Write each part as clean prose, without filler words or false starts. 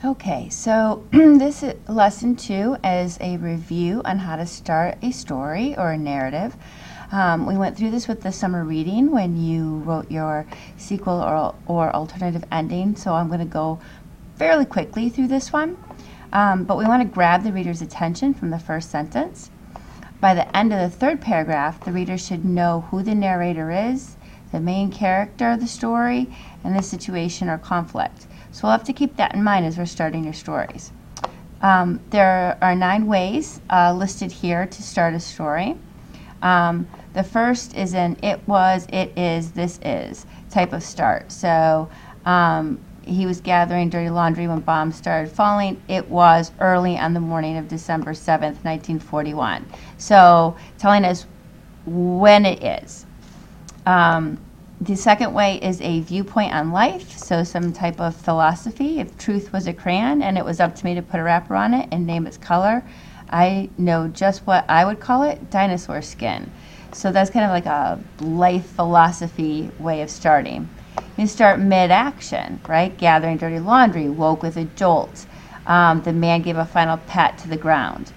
Okay, so this is lesson 2 is a review on how to start a story or a narrative. We went through this with the summer reading when you wrote your sequel or alternative ending, so I'm going to go fairly quickly through this one. But we want to grab the reader's attention from the first sentence. By the end of the third paragraph, the reader should know who the narrator is, the main character of the story, and the situation or conflict. So we'll have to keep that in mind as we're starting your stories. There are 9 ways listed here to start a story. The first is an it was, it is, this is type of start. So he was gathering dirty laundry when bombs started falling. It was early on the morning of December 7th, 1941. So telling us when it is. The second way is a viewpoint on life, so some type of philosophy. If truth was a crayon and it was up to me to put a wrapper on it and name its color, I know just what I would call it, dinosaur skin. So that's kind of like a life philosophy way of starting. You start mid-action, right? Gathering dirty laundry, woke with a jolt. The man gave a final pat to the ground.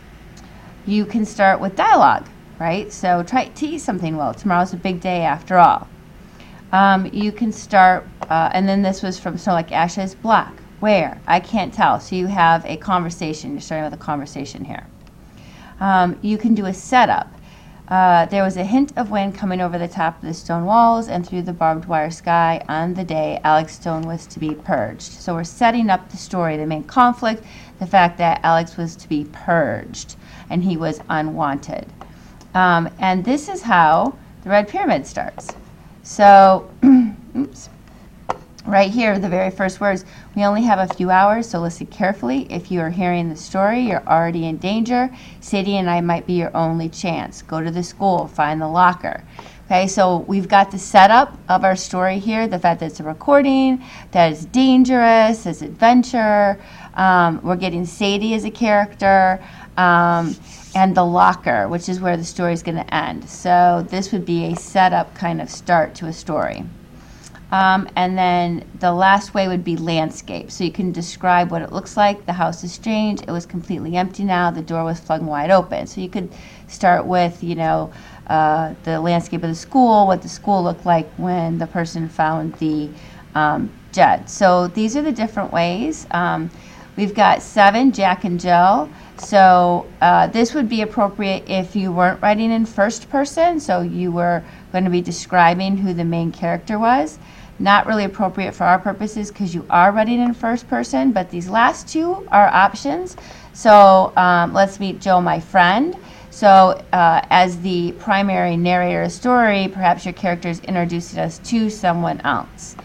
You can start with dialogue, right? So try to eat something well. Tomorrow's a big day after all. You can start, and then this was from Snow Like Ashes, black. Where? I can't tell. So you have a conversation. You're starting with a conversation here. You can do a setup. There was a hint of wind coming over the top of the stone walls and through the barbed wire sky on the day Alex Stone was to be purged. So we're setting up the story, the main conflict, the fact that Alex was to be purged and he was unwanted. And this is how the Red Pyramid starts. So, oops, right here, the very first words, we only have a few hours, so listen carefully. If you are hearing the story, you're already in danger. Sadie and I might be your only chance. Go to the school, find the locker. Okay, so we've got the setup of our story here, the fact that it's a recording, that it's dangerous, it's adventure. We're getting Sadie as a character. And the locker, which is where the story is going to end. So this would be a setup kind of start to a story. And then the last way would be landscape. So you can describe what it looks like. The house is strange. It was completely empty now. The door was flung wide open. So you could start with, the landscape of the school, what the school looked like when the person found the jet. So these are the different ways. We've got 7, Jack and Jill. So this would be appropriate if you weren't writing in first person, so you were going to be describing who the main character was. Not really appropriate for our purposes because you are writing in first person, but these last 2 are options. So let's meet Joe, my friend. So as the primary narrator of a story, perhaps your character is introducing us to someone else.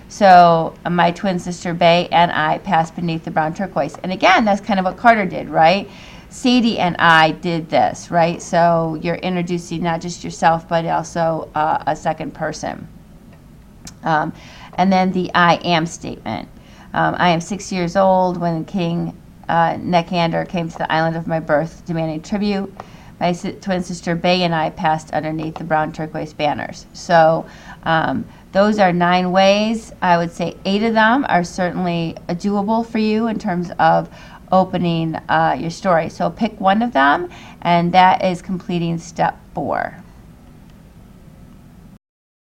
So my twin sister Bay and I passed beneath the brown turquoise. And again, that's kind of what Carter did, right? Sadie and I did this, right? So you're introducing not just yourself, but also a second person. And then the I am statement. I am 6 years old when King Necander came to the island of my birth demanding tribute. My twin sister Bay and I passed underneath the brown turquoise banners. So those are 9 ways. I would say 8 of them are certainly doable for you in terms of opening your story. So pick one of them, and that is completing step 4.